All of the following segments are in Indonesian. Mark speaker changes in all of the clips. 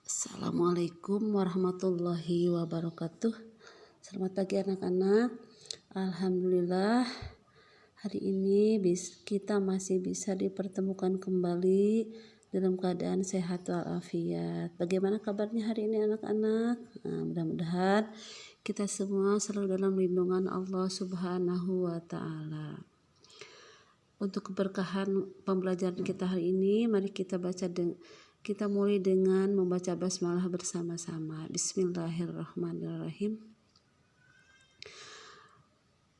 Speaker 1: Assalamualaikum warahmatullahi wabarakatuh. Selamat pagi anak-anak. Alhamdulillah hari ini kita masih bisa dipertemukan kembali dalam keadaan sehat walafiat. Bagaimana kabarnya hari ini anak-anak? Mudah-mudahan kita semua selalu dalam lindungan Allah Subhanahu wa Ta'ala. Untuk keberkahan pembelajaran kita hari ini, mari kita mulai dengan membaca basmalah bersama-sama. Bismillahirrahmanirrahim.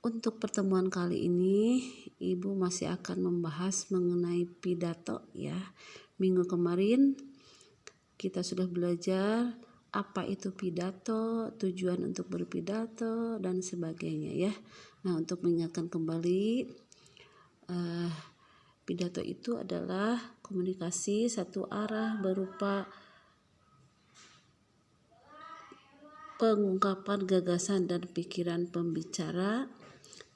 Speaker 1: Untuk pertemuan kali ini, Ibu masih akan membahas mengenai pidato ya. Minggu kemarin kita sudah belajar apa itu pidato, tujuan untuk berpidato dan sebagainya ya. Nah, untuk mengingatkan kembali, pidato itu adalah komunikasi satu arah berupa pengungkapan gagasan dan pikiran pembicara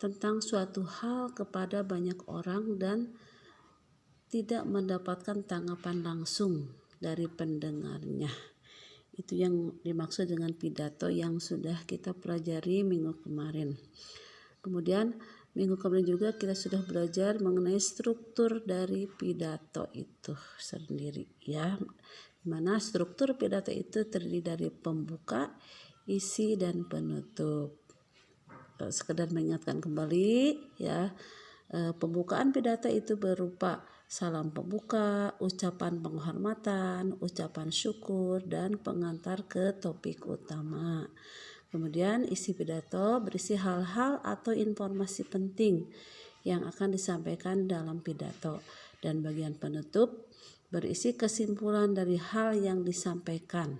Speaker 1: tentang suatu hal kepada banyak orang dan tidak mendapatkan tanggapan langsung dari pendengarnya. Itu yang dimaksud dengan pidato yang sudah kita pelajari minggu kemarin. Kemudian minggu kemarin juga kita sudah belajar mengenai struktur dari pidato itu sendiri ya. Dimana struktur pidato itu terdiri dari pembuka, isi, dan penutup. Sekedar mengingatkan kembali ya, pembukaan pidato itu berupa salam pembuka, ucapan penghormatan, ucapan syukur, dan pengantar ke topik utama. Kemudian isi pidato berisi hal-hal atau informasi penting yang akan disampaikan dalam pidato, dan bagian penutup berisi kesimpulan dari hal yang disampaikan,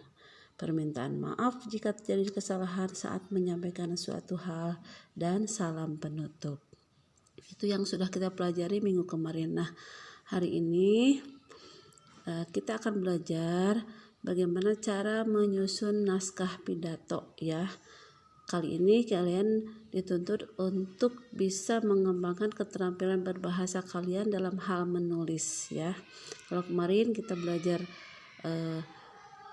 Speaker 1: permintaan maaf jika terjadi kesalahan saat menyampaikan suatu hal, dan salam penutup. Itu yang sudah kita pelajari minggu kemarin. Nah, hari ini kita akan belajar bagaimana cara menyusun naskah pidato ya. Kali ini kalian dituntut untuk bisa mengembangkan keterampilan berbahasa kalian dalam hal menulis ya. Kalau kemarin kita belajar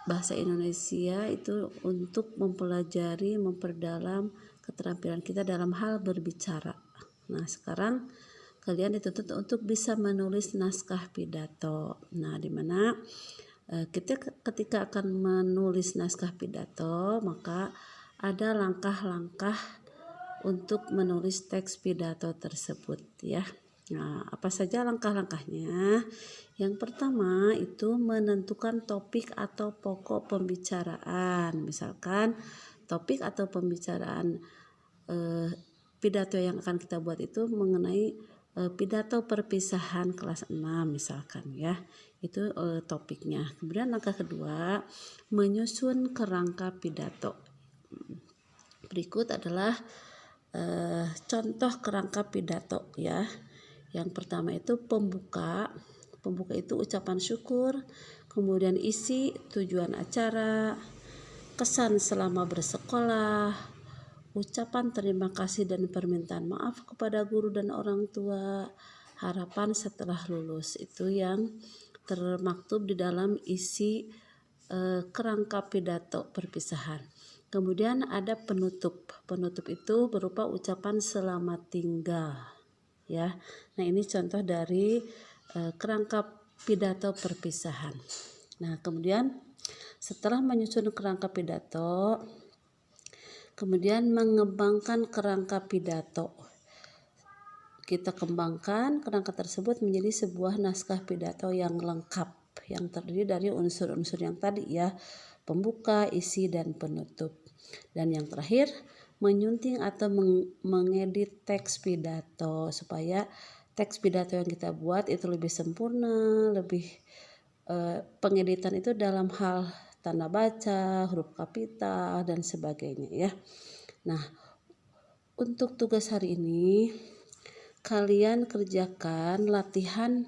Speaker 1: bahasa Indonesia itu untuk memperdalam keterampilan kita dalam hal berbicara. Nah, sekarang kalian dituntut untuk bisa menulis naskah pidato. Nah, di mana kita ketika akan menulis naskah pidato, maka ada langkah-langkah untuk menulis teks pidato tersebut ya. Nah, apa saja langkah-langkahnya? Yang pertama itu menentukan topik atau pokok pembicaraan. Misalkan topik atau pembicaraan pidato yang akan kita buat itu mengenai pidato perpisahan kelas 6 misalkan ya. Itu topiknya. Kemudian langkah kedua, menyusun kerangka pidato. Berikut adalah contoh kerangka pidato ya. Yang pertama itu pembuka. Pembuka itu ucapan syukur, kemudian isi, tujuan acara, kesan selama bersekolah, ucapan terima kasih dan permintaan maaf kepada guru dan orang tua, harapan setelah lulus. Itu yang termaktub di dalam isi kerangka pidato perpisahan. Kemudian ada penutup. Penutup itu berupa ucapan selamat tinggal ya. Nah, ini contoh dari kerangka pidato perpisahan. Nah, kemudian setelah menyusun kerangka pidato, kemudian mengembangkan kerangka pidato. Kita kembangkan kerangka tersebut menjadi sebuah naskah pidato yang lengkap, yang terdiri dari unsur-unsur yang tadi ya, pembuka, isi, dan penutup. Dan yang terakhir, menyunting atau mengedit teks pidato supaya teks pidato yang kita buat itu lebih sempurna, lebih pengeditan itu dalam hal tanda baca, huruf kapital, dan sebagainya ya. Nah, untuk tugas hari ini kalian kerjakan latihan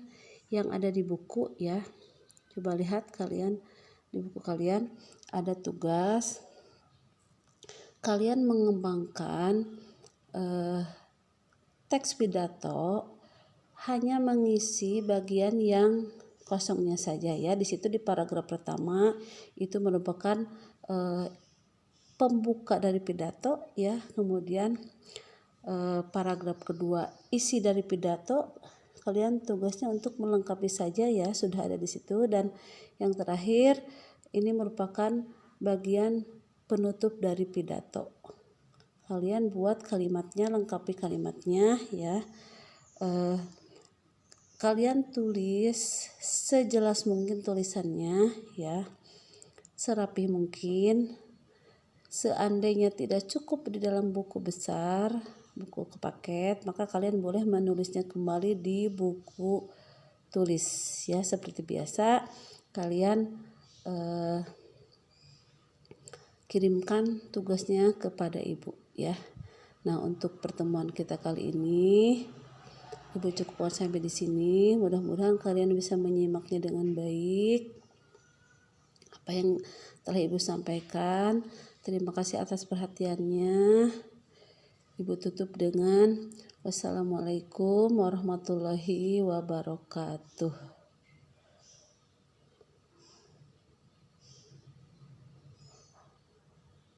Speaker 1: yang ada di buku ya. Coba lihat kalian di buku kalian ada tugas kalian mengembangkan teks pidato hanya mengisi bagian yang kosongnya saja ya. Di situ di paragraf pertama itu merupakan pembuka dari pidato ya. Kemudian paragraf kedua isi dari pidato, kalian tugasnya untuk melengkapi saja ya, sudah ada di situ. Dan yang terakhir ini merupakan bagian penutup dari pidato. Kalian buat kalimatnya, lengkapi kalimatnya ya. Kalian tulis sejelas mungkin tulisannya ya, serapih mungkin. Seandainya tidak cukup di dalam buku besar, buku paket, maka kalian boleh menulisnya kembali di buku tulis ya. Seperti biasa kalian kirimkan tugasnya kepada ibu ya. Nah, untuk pertemuan kita kali ini ibu cukupkan sampai di sini. Mudah-mudahan kalian bisa menyimaknya dengan baik apa yang telah ibu sampaikan. Terima kasih atas perhatiannya. Ibu tutup dengan wassalamualaikum warahmatullahi wabarakatuh.